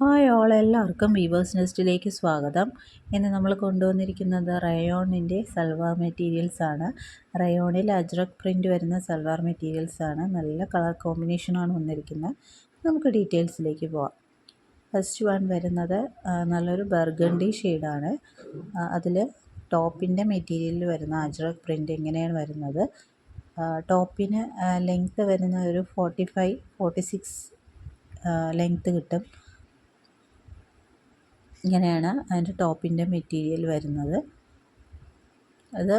Hi all, എല്ലാവർക്കും weavers നെസ്റ്റിലേക്ക് സ്വാഗതം. ഇന്ന് നമ്മൾ കൊണ്ടുവന്നിരിക്കുന്നത് റയോണിൻ്റെ സൽവാർ മെറ്റീരിയൽസ് ആണ്. റയോണിൽ അജ്രക് പ്രിൻ്റ് വരുന്ന സൽവാർ മെറ്റീരിയൽസ് ആണ്. നല്ല കളർ കോമ്പിനേഷനാണ് വന്നിരിക്കുന്നത്. നമുക്ക് ഡീറ്റെയിൽസിലേക്ക് പോവാം. ഫസ്റ്റ് വൺ വരുന്നത് നല്ലൊരു ബർഗണ്ടി ഷെയ്ഡാണ്. അതിൽ ടോപ്പിൻ്റെ മെറ്റീരിയലിൽ വരുന്ന അജ്രക് പ്രിൻ്റ് ഇങ്ങനെയാണ് വരുന്നത്. ടോപ്പിന് ലെങ്ത്ത് വരുന്ന ഒരു 45-46 ലെങ്ത്ത് കിട്ടും. ഇങ്ങനെയാണ് അതിൻ്റെ ടോപ്പിൻ്റെ മെറ്റീരിയൽ വരുന്നത്. അത്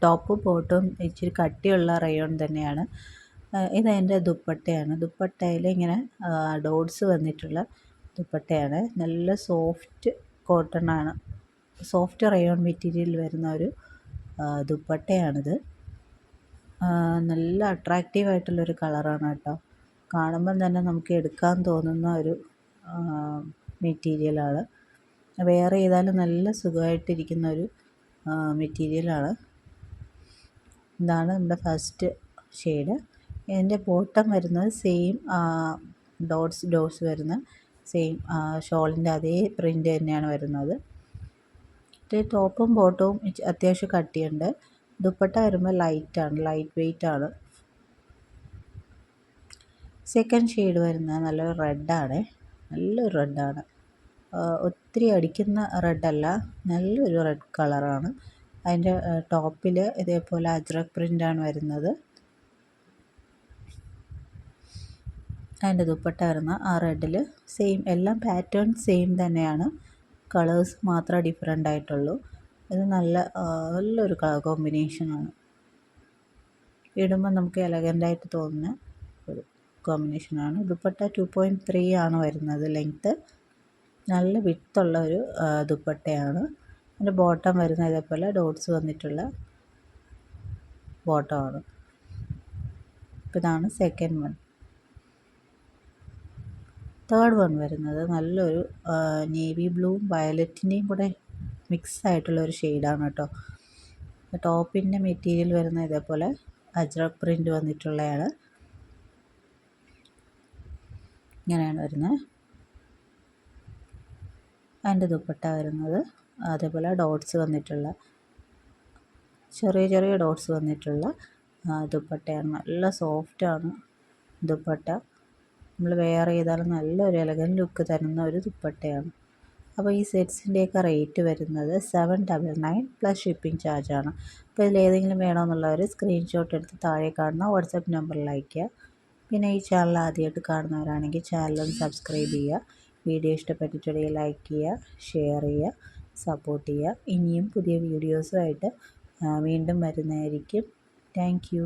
ടോപ്പും ബോട്ടും ഇച്ചിരി കട്ടിയുള്ള റയോൺ തന്നെയാണ്. ഇതതിൻ്റെ ദുപ്പട്ടയാണ്. ദുപ്പട്ടയിൽ ഇങ്ങനെ ഡോട്ട്സ് വന്നിട്ടുള്ള ദുപ്പട്ടയാണ്. നല്ല സോഫ്റ്റ് കോട്ടൺ ആണ്. സോഫ്റ്റ് റയോൺ മെറ്റീരിയൽ വരുന്ന ഒരു ദുപ്പട്ടയാണിത്. നല്ല അട്രാക്റ്റീവായിട്ടുള്ളൊരു കളറാണ് കേട്ടോ. കാണുമ്പം തന്നെ നമുക്ക് എടുക്കാൻ തോന്നുന്ന ഒരു മെറ്റീരിയലാണ്. വെയർ ചെയ്താലും നല്ല സുഖമായിട്ടിരിക്കുന്ന ഒരു മെറ്റീരിയലാണ്. ഇതാണ് നമ്മുടെ ഫസ്റ്റ് ഷെയ്ഡ്. ഇതിൻ്റെ ബോട്ടം വരുന്നത് സെയിം ഡോട്ട്സ് വരുന്ന സെയിം ഷോളിൻ്റെ അതേ പ്രിൻ്റ് തന്നെയാണ് വരുന്നത്. ടോപ്പും ബോട്ടവും അത്യാവശ്യം കട്ടിയുണ്ട്. ദുപ്പട്ട വരുമ്പോൾ ലൈറ്റ് വെയ്റ്റ് ആണ്. സെക്കൻഡ് ഷെയ്ഡ് വരുന്നത് നല്ലൊരു റെഡാണ്. ഒത്തിരി അടിക്കുന്ന റെഡല്ല, നല്ലൊരു റെഡ് കളറാണ്. അതിൻ്റെ ടോപ്പിൽ ഇതേപോലെ അജ്രക് പ്രിൻ്റാണ് വരുന്നത്. അതിൻ്റെ ദുപ്പട്ട വരുന്ന ആ റെഡിൽ സെയിം, എല്ലാം പാറ്റേൺ സെയിം തന്നെയാണ്. കളേഴ്സ് മാത്രമേ ഡിഫറെൻ്റ് ആയിട്ടുള്ളൂ. ഇത് നല്ലൊരു കളർ കോമ്പിനേഷനാണ്. ഇടുമ്പോൾ നമുക്ക് എലഗൻ്റായിട്ട് തോന്നുന്ന ഒരു കോമ്പിനേഷനാണ്. ദുപ്പട്ട 2.3 ആണ് വരുന്നത് ലെങ്ത്ത്. നല്ല വിട്ടുള്ള ഒരു ദുപ്പട്ടയാണ്. അതിൻ്റെ ബോട്ടം വരുന്ന ഇതേപോലെ ഡോട്ട്സ് വന്നിട്ടുള്ള ബോട്ടമാണ്. അപ്പോൾ ഇതാണ് സെക്കൻഡ് വൺ. തേർഡ് വൺ വരുന്നത് നല്ലൊരു നേവി ബ്ലൂവും വയലറ്റിൻ്റെയും കൂടെ മിക്സ് ആയിട്ടുള്ളൊരു ഷെയ്ഡാണ് കേട്ടോ. ടോപ്പിൻ്റെ മെറ്റീരിയൽ വരുന്ന ഇതേപോലെ അജ്രക് പ്രിൻ്റ് വന്നിട്ടുള്ളതാണ്. ഇങ്ങനെയാണ് വരുന്നത്. അതിൻ്റെ ദുപ്പട്ട വരുന്നത് അതേപോലെ ഡോട്ട്സ് വന്നിട്ടുള്ള ചെറിയ ഡോട്ട്സ് വന്നിട്ടുള്ള ദുപ്പട്ടയാണ്. നല്ല സോഫ്റ്റാണ് ദുപ്പട്ട. നമ്മൾ വെയർ ചെയ്താലും നല്ലൊരു എലഗൻറ്റ് ലുക്ക് തരുന്ന ഒരു ദുപ്പട്ടയാണ്. അപ്പോൾ ഈ സെറ്റ്സിൻ്റെയൊക്കെ റേറ്റ് വരുന്നത് 799 പ്ലസ് ഷിപ്പിംഗ് ചാർജാണ്. അപ്പോൾ ഇതിലേതെങ്കിലും വേണമെന്നുള്ളവർ സ്ക്രീൻഷോട്ട് എടുത്ത് താഴെ കാണുന്ന വാട്സപ്പ് നമ്പറിൽ അയയ്ക്കുക. പിന്നെ ഈ ചാനൽ ആദ്യമായിട്ട് കാണുന്നവരാണെങ്കിൽ ചാനലൊന്ന് സബ്സ്ക്രൈബ് ചെയ്യുക. വീഡിയോ ഇഷ്ടപ്പെട്ടിട്ടുണ്ടെങ്കിൽ ലൈക്ക് ചെയ്യുക, ഷെയർ ചെയ്യുക, സപ്പോർട്ട് ചെയ്യുക. ഇനിയും പുതിയ വീഡിയോസുമായിട്ട് വീണ്ടും വരുന്നതായിരിക്കും. Thank you.